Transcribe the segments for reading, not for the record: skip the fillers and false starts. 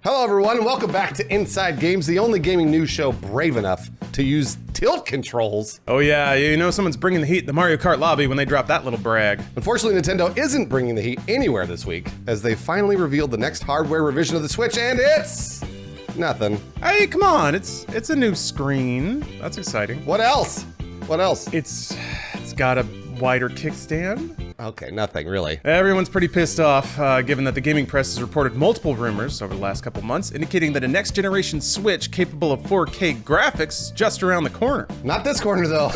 Hello everyone, and welcome back to Inside Games, the only gaming news show brave enough to use tilt controls. Oh yeah, you know someone's bringing the heat in the Mario Kart lobby when they drop that little brag. Unfortunately, Nintendo isn't bringing the heat anywhere this week, as they finally revealed the next hardware revision of the Switch, and it's nothing. Hey, come on, it's a new screen. That's exciting. What else? What else? It's got a wider kickstand. Okay, nothing really. Everyone's pretty pissed off, given that the gaming press has reported multiple rumors over the last couple months indicating that a next-generation Switch capable of 4K graphics is just around the corner. Not this corner, though.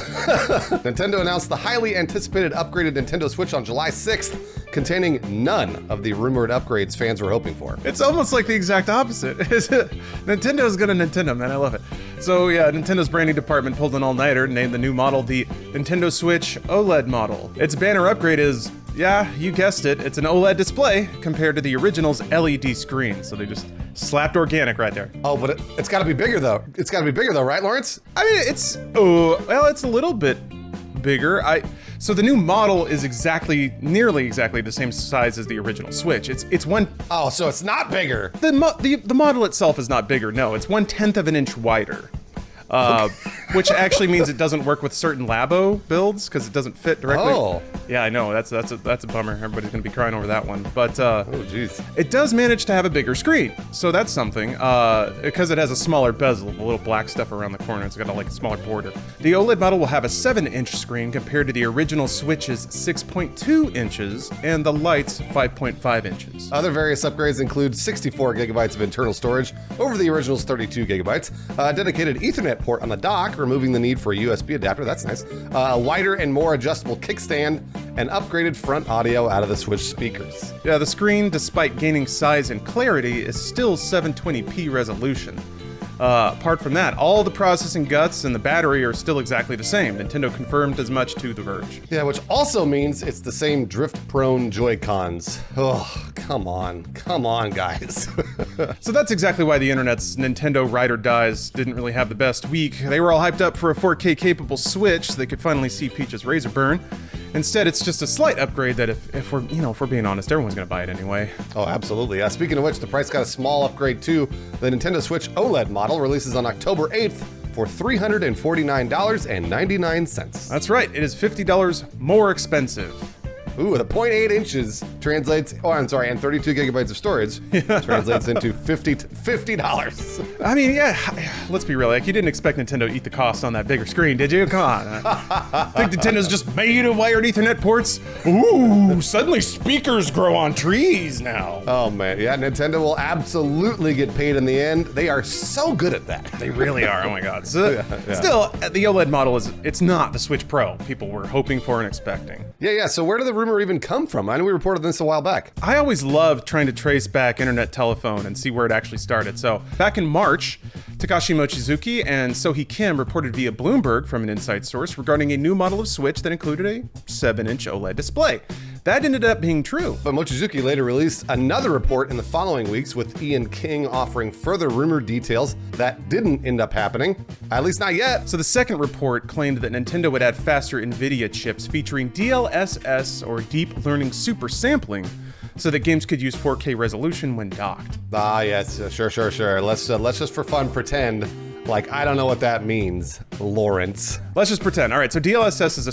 Nintendo announced the highly anticipated upgraded Nintendo Switch on July 6th, containing none of the rumored upgrades fans were hoping for. It's almost like the exact opposite. Nintendo's gonna Nintendo, man. I love it. So yeah, Nintendo's branding department pulled an all-nighter and named the new model the Nintendo Switch OLED model. Its banner upgrade is, yeah, you guessed it, it's an OLED display compared to the original's LED screen. So they just slapped organic right there. Oh, but it's gotta be bigger, though. It's gotta be bigger, though, right, Lawrence? I mean, it's a little bit bigger. So the new model is nearly exactly the same size as the original Switch. It's one. Oh, so it's not bigger. The model itself is not bigger. No, it's 1/10 of an inch wider. Which actually means it doesn't work with certain Labo builds because it doesn't fit directly. Oh. Yeah, I know. That's a bummer. Everybody's gonna be crying over that one. But oh, jeez. It does manage to have a bigger screen, so that's something. Because it has a smaller bezel, the little black stuff around the corner. It's got a smaller border. The OLED model will have a 7-inch screen compared to the original Switch's 6.2 inches and the Lite's 5.5 inches. Other various upgrades include 64 gigabytes of internal storage over the original's 32 gigabytes, a dedicated Ethernet port on the dock, removing the need for a USB adapter, that's nice, a wider and more adjustable kickstand, and upgraded front audio out of the Switch speakers. Yeah, the screen, despite gaining size and clarity, is still 720p resolution. Apart from that, all the processing guts and the battery are still exactly the same. Nintendo confirmed as much to The Verge. Yeah, which also means it's the same drift-prone Joy-Cons. Oh, come on, guys. So that's exactly why the internet's Nintendo ride or dies didn't really have the best week. They were all hyped up for a 4K capable Switch so they could finally see Peach's razor burn. Instead, it's just a slight upgrade that if we're being honest, everyone's gonna buy it anyway. Oh, absolutely. Speaking of which, the price got a small upgrade too. The Nintendo Switch OLED model releases on October 8th for $349.99. That's right, it is $50 more expensive. Ooh, the 0.8 inches translates, and 32 gigabytes of storage translates into $50. I mean, yeah, let's be real, you didn't expect Nintendo to eat the cost on that bigger screen, did you? Come on. Think Nintendo's just made of wired Ethernet ports? Ooh, suddenly speakers grow on trees now. Oh man, yeah, Nintendo will absolutely get paid in the end. They are so good at that. They really are, oh my god. So, Still, the OLED model it's not the Switch Pro people were hoping for and expecting. Yeah, so where did the rumor even come from? I know we reported this a while back. I always loved trying to trace back internet telephone and see where it actually started. So back in March, Takashi Mochizuki and Sohee Kim reported via Bloomberg from an inside source regarding a new model of Switch that included a 7-inch OLED display. That ended up being true. But Mochizuki later released another report in the following weeks with Ian King offering further rumored details that didn't end up happening, at least not yet. So the second report claimed that Nintendo would add faster NVIDIA chips featuring DLSS or Deep Learning Super Sampling so that games could use 4K resolution when docked. Ah, yes, sure. Let's just for fun pretend like I don't know what that means, Lawrence. Let's just pretend. All right, so DLSS is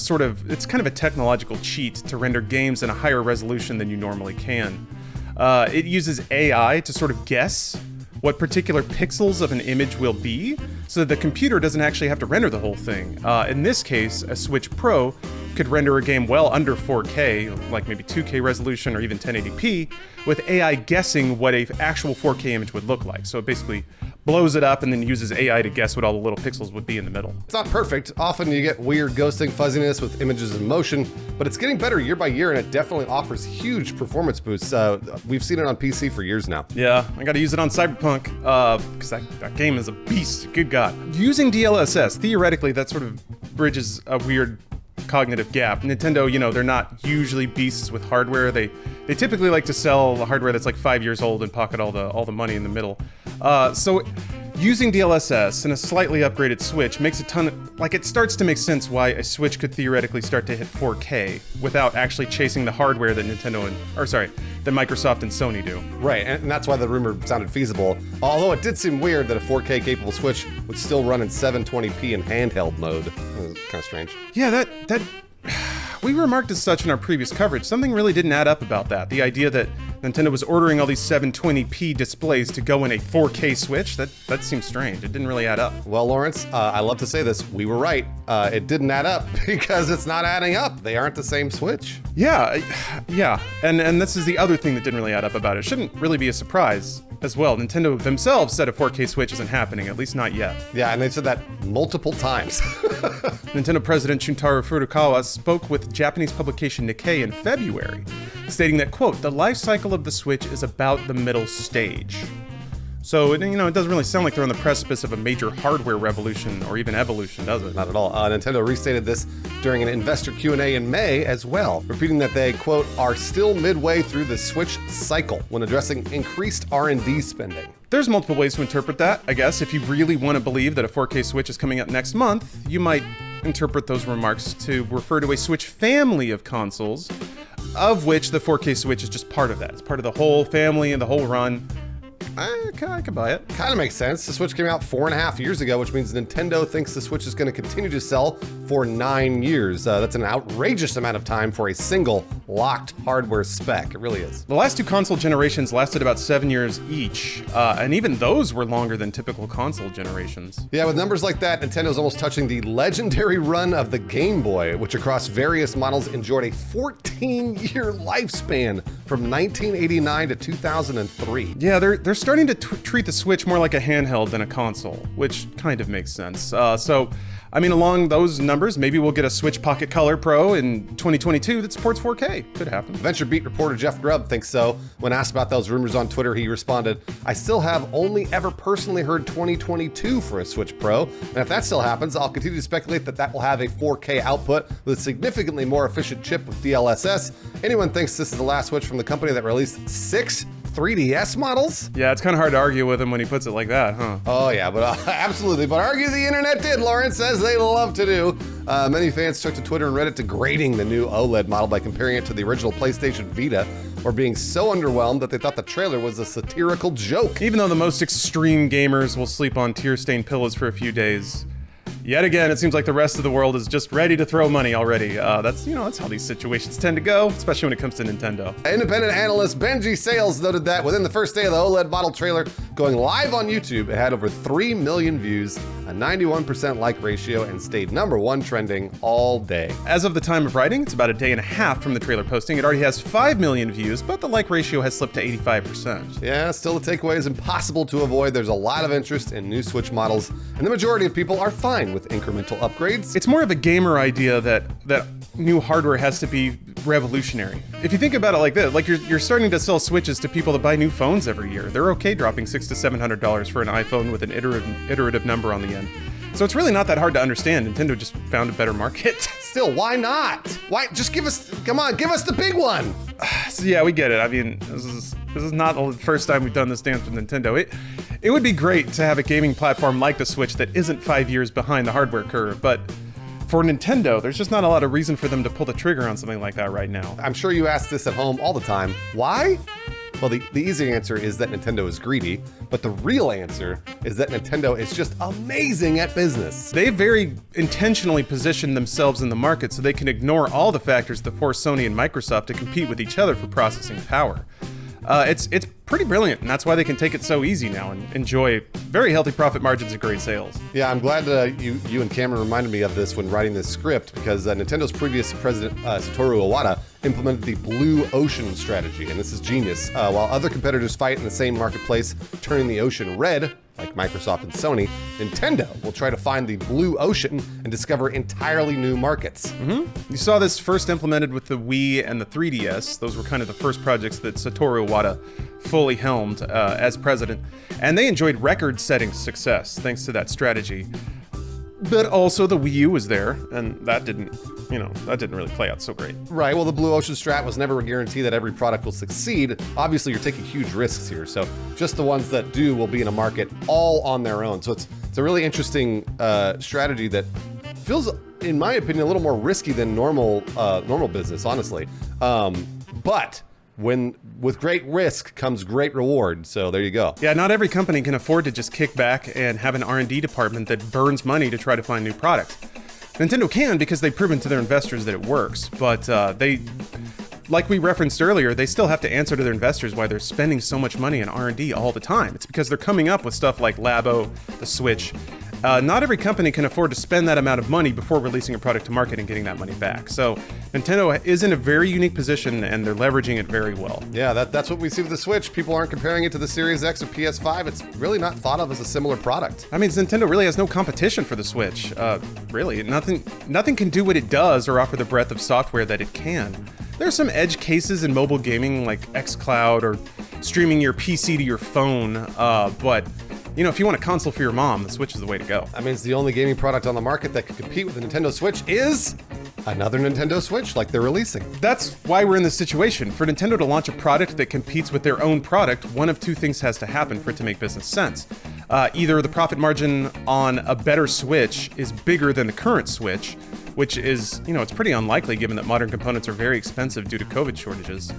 it's kind of a technological cheat to render games in a higher resolution than you normally can. It uses AI to sort of guess what particular pixels of an image will be, so that the computer doesn't actually have to render the whole thing. In this case, a Switch Pro could render a game well under 4K, like maybe 2K resolution or even 1080p, with AI guessing what an actual 4K image would look like. So it basically blows it up and then uses AI to guess what all the little pixels would be in the middle. It's not perfect. Often you get weird ghosting fuzziness with images in motion, but it's getting better year by year and it definitely offers huge performance boosts. We've seen it on PC for years now. Yeah, I gotta use it on Cyberpunk, because that game is a beast, good god. Using DLSS, theoretically, that sort of bridges a weird cognitive gap. Nintendo, they're not usually beasts with hardware. They typically like to sell hardware that's like 5 years old and pocket all the money in the middle. So Using DLSS and a slightly upgraded Switch makes it starts to make sense why a Switch could theoretically start to hit 4K without actually chasing the hardware that that Microsoft and Sony do. Right, and that's why the rumor sounded feasible. Although it did seem weird that a 4K capable Switch would still run in 720p in handheld mode. It was kind of strange. Yeah, that we remarked as such in our previous coverage. Something really didn't add up about that. The idea that Nintendo was ordering all these 720p displays to go in a 4K Switch, that seems strange. It didn't really add up. Well, Lawrence, I love to say this. We were right. It didn't add up because it's not adding up. They aren't the same Switch. Yeah. And this is the other thing that didn't really add up about it. It shouldn't really be a surprise as well. Nintendo themselves said a 4K Switch isn't happening, at least not yet. Yeah, and they said that multiple times. Nintendo President Shuntaro Furukawa spoke with Japanese publication Nikkei in February, stating that, quote, "The life cycle of the Switch is about the middle stage." So, it doesn't really sound like they're on the precipice of a major hardware revolution or even evolution, does it? Not at all. Nintendo restated this during an investor Q&A in May as well, repeating that they, quote, "are still midway through the Switch cycle when addressing increased R&D spending." There's multiple ways to interpret that, I guess. If you really want to believe that a 4K Switch is coming up next month, you might interpret those remarks to refer to a Switch family of consoles, of which the 4K Switch is just part of that. It's part of the whole family and the whole run. I could buy it. Kind of makes sense. The Switch came out 4.5 years ago, which means Nintendo thinks the Switch is going to continue to sell for 9 years. That's an outrageous amount of time for a single locked hardware spec. It really is. The last two console generations lasted about 7 years each, and even those were longer than typical console generations. Yeah, with numbers like that, Nintendo's almost touching the legendary run of the Game Boy, which across various models enjoyed a 14-year lifespan from 1989 to 2003. Yeah, they're starting to treat the Switch more like a handheld than a console, which kind of makes sense. Along those numbers, maybe we'll get a Switch Pocket Color Pro in 2022 that supports 4K. Could happen. VentureBeat reporter Jeff Grubb thinks so. When asked about those rumors on Twitter, he responded, "I still have only ever personally heard 2022 for a Switch Pro, and if that still happens, I'll continue to speculate that will have a 4K output with a significantly more efficient chip with DLSS. Anyone thinks this is the last Switch from the company that released 6 3DS models?" Yeah, it's kind of hard to argue with him when he puts it like that, huh? Oh yeah, but absolutely. But argue the internet did, Lawrence, as they love to do. Many fans took to Twitter and Reddit degrading the new OLED model by comparing it to the original PlayStation Vita, or being so underwhelmed that they thought the trailer was a satirical joke. Even though the most extreme gamers will sleep on tear-stained pillows for a few days, yet again, it seems like the rest of the world is just ready to throw money already. That's how these situations tend to go, especially when it comes to Nintendo. Independent analyst Benji Sales noted that within the first day of the OLED model trailer going live on YouTube, it had over 3 million views, a 91% like ratio, and stayed #1 trending all day. As of the time of writing, it's about a day and a half from the trailer posting. It already has 5 million views, but the like ratio has slipped to 85%. Yeah, still the takeaway is impossible to avoid. There's a lot of interest in new Switch models, and the majority of people are fine with incremental upgrades. It's more of a gamer idea that new hardware has to be revolutionary. If you think about it like this, like you're starting to sell Switches to people that buy new phones every year. They're okay dropping $600 to $700 for an iPhone with an iterative number on the end. So it's really not that hard to understand. Nintendo just found a better market. Still, why not? Why just give us the big one. So yeah, we get it. I mean, this is not the first time we've done this dance with Nintendo. It would be great to have a gaming platform like the Switch that isn't 5 years behind the hardware curve, but for Nintendo, there's just not a lot of reason for them to pull the trigger on something like that right now. I'm sure you ask this at home all the time. Why? Well, the easy answer is that Nintendo is greedy, but the real answer is that Nintendo is just amazing at business. They very intentionally positioned themselves in the market so they can ignore all the factors that force Sony and Microsoft to compete with each other for processing power. It's pretty brilliant, and that's why they can take it so easy now and enjoy very healthy profit margins and great sales. Yeah, I'm glad you and Cameron reminded me of this when writing this script, because Nintendo's previous president, Satoru Iwata, implemented the Blue Ocean strategy, and this is genius. While other competitors fight in the same marketplace, turning the ocean red, like Microsoft and Sony, Nintendo will try to find the blue ocean and discover entirely new markets. You saw this first implemented with the Wii and the 3DS. Those were kind of the first projects that Satoru Iwata fully helmed as president, and they enjoyed record-setting success thanks to that strategy. But also the Wii U was there, and that didn't really play out so great. Right, well, the Blue Ocean strat was never a guarantee that every product will succeed. Obviously, you're taking huge risks here, so just the ones that do will be in a market all on their own. So it's a really interesting strategy that feels, in my opinion, a little more risky than normal business, honestly. But with great risk comes great reward, so there you go. Yeah, not every company can afford to just kick back and have an R&D department that burns money to try to find new products. Nintendo can because they've proven to their investors that it works, but like we referenced earlier, they still have to answer to their investors why they're spending so much money in R&D all the time. It's because they're coming up with stuff like Labo, the Switch. Not every company can afford to spend that amount of money before releasing a product to market and getting that money back. So Nintendo is in a very unique position, and they're leveraging it very well. Yeah, that's what we see with the Switch. People aren't comparing it to the Series X or PS5. It's really not thought of as a similar product. I mean, Nintendo really has no competition for the Switch. Really, nothing can do what it does or offer the breadth of software that it can. There are some edge cases in mobile gaming like xCloud or streaming your PC to your phone, but if you want a console for your mom, the Switch is the way to go. I mean, it's the only gaming product on the market that could compete with the Nintendo Switch is another Nintendo Switch like they're releasing. That's why we're in this situation. For Nintendo to launch a product that competes with their own product, one of two things has to happen for it to make business sense. Either the profit margin on a better Switch is bigger than the current Switch, which is, it's pretty unlikely given that modern components are very expensive due to COVID shortages.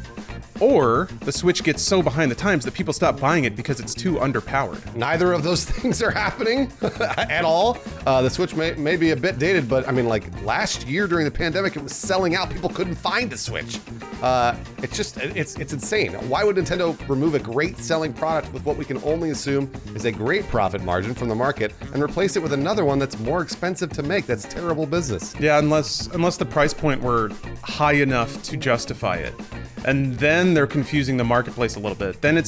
Or the Switch gets so behind the times that people stop buying it because it's too underpowered. Neither of those things are happening at all. The Switch may be a bit dated, but I mean, like last year during the pandemic, it was selling out. People couldn't find a Switch. It's insane. Why would Nintendo remove a great selling product with what we can only assume is a great profit margin from the market and replace it with another one that's more expensive to make? That's terrible business. Yeah, unless the price point were high enough to justify it. And then they're confusing the marketplace a little bit. Then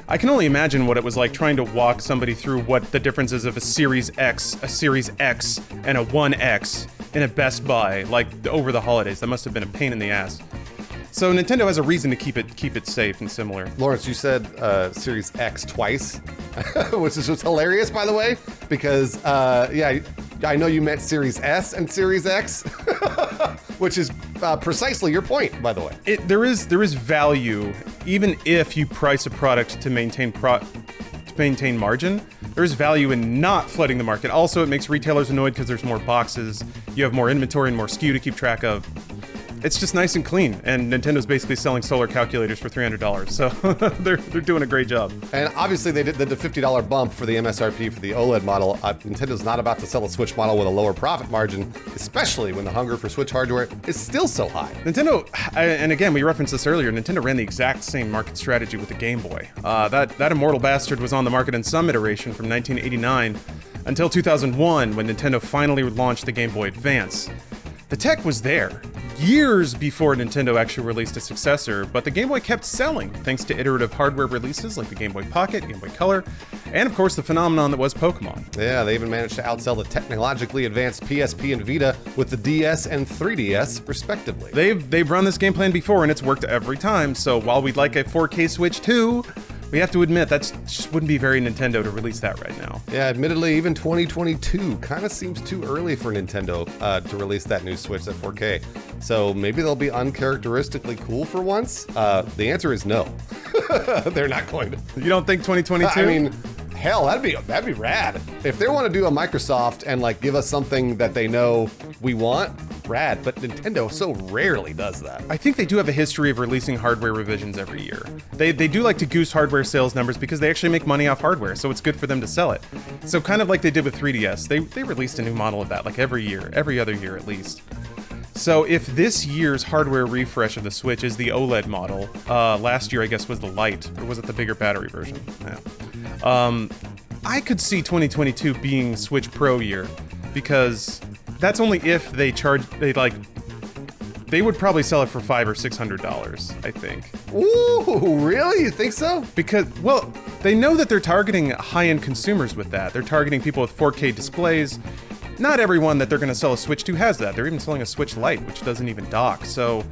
I can only imagine what it was like trying to walk somebody through what the difference is of a Series X, a Series X, and a 1X in a Best Buy, like over the holidays. That must have been a pain in the ass. So Nintendo has a reason to keep it safe and similar. Lawrence, you said Series X twice, which is just hilarious, by the way, because I know you meant Series S and Series X, which is precisely your point, by the way. There is value, even if you price a product to maintain margin. There is value in not flooding the market. Also, it makes retailers annoyed because there's more boxes, you have more inventory and more SKU to keep track of. It's just nice and clean, and Nintendo's basically selling solar calculators for $300, so they're doing a great job. And obviously they did the $50 bump for the MSRP for the OLED model. Nintendo's not about to sell a Switch model with a lower profit margin, especially when the hunger for Switch hardware is still so high. Nintendo, and again, we referenced this earlier, Nintendo ran the exact same market strategy with the Game Boy. That immortal bastard was on the market in some iteration from 1989 until 2001, when Nintendo finally launched the Game Boy Advance. The tech was there years before Nintendo actually released a successor, but the Game Boy kept selling thanks to iterative hardware releases like the Game Boy Pocket, Game Boy Color, and of course the phenomenon that was Pokemon. Yeah, they even managed to outsell the technologically advanced PSP and Vita with the DS and 3DS, respectively. They've run this game plan before and it's worked every time, so while we'd like a 4K Switch too, we have to admit that just wouldn't be very Nintendo to release that right now. Yeah, admittedly, even 2022 kind of seems too early for Nintendo to release that new Switch at 4K. So maybe they'll be uncharacteristically cool for once. The answer is no. They're not going to. You don't think 2022? I mean, hell, that'd be rad. If they want to do a Microsoft and like give us something that they know we want, rad. But Nintendo so rarely does that. I think they do have a history of releasing hardware revisions every year. They do like to goose hardware sales numbers because they actually make money off hardware, so it's good for them to sell it. So kind of like they did with 3DS, they released a new model of that like every other year at least. So if this year's hardware refresh of the Switch is the OLED model, last year I guess was the Lite, or was it the bigger battery version? Yeah. I could see 2022 being Switch Pro year, because that's only if they would probably sell it for $500 or $600, I think. Ooh, really? You think so? Because, well, they know that they're targeting high-end consumers with that. They're targeting people with 4K displays. Not everyone that they're going to sell a Switch to has that. They're even selling a Switch Lite, which doesn't even dock. So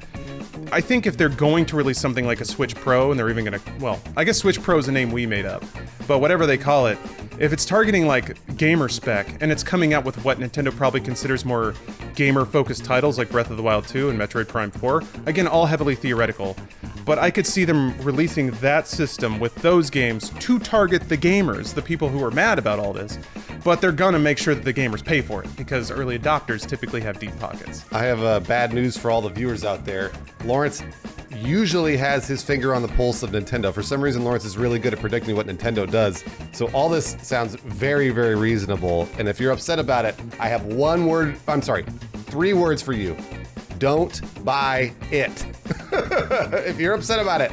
I think if they're going to release something like a Switch Pro, and they're even going to, well, I guess Switch Pro is a name we made up, but whatever they call it, if it's targeting like gamer spec and it's coming out with what Nintendo probably considers more gamer-focused titles like Breath of the Wild 2 and Metroid Prime 4, again, all heavily theoretical, but I could see them releasing that system with those games to target the gamers, the people who are mad about all this, but they're gonna make sure that the gamers pay for it because early adopters typically have deep pockets. I have bad news for all the viewers out there. Lawrence usually has his finger on the pulse of Nintendo. For some reason, Lawrence is really good at predicting what Nintendo does. So all this sounds very, very reasonable. And if you're upset about it, I have 3 words for you. Don't buy it. If you're upset about it,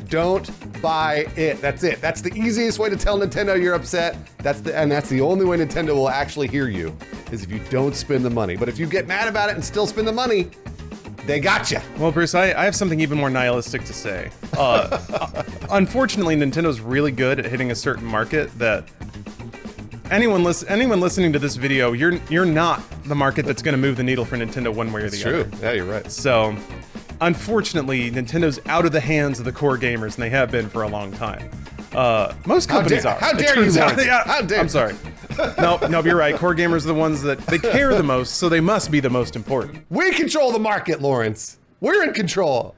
don't buy it. That's it. That's the easiest way to tell Nintendo you're upset. That's the only way Nintendo will actually hear you, is if you don't spend the money. But if you get mad about it and still spend the money, they gotcha. Well, Bruce, I have something even more nihilistic to say. Unfortunately, Nintendo's really good at hitting a certain market that anyone listening to this video, you're not the market that's going to move the needle for Nintendo one way or the other. True. Yeah, you're right. So, unfortunately, Nintendo's out of the hands of the core gamers, and they have been for a long time. Most companies are. How dare you, Lawrence? How dare I'm sorry. No, you're right. Core gamers are the ones that they care the most, so they must be the most important. We control the market, Lawrence. We're in control.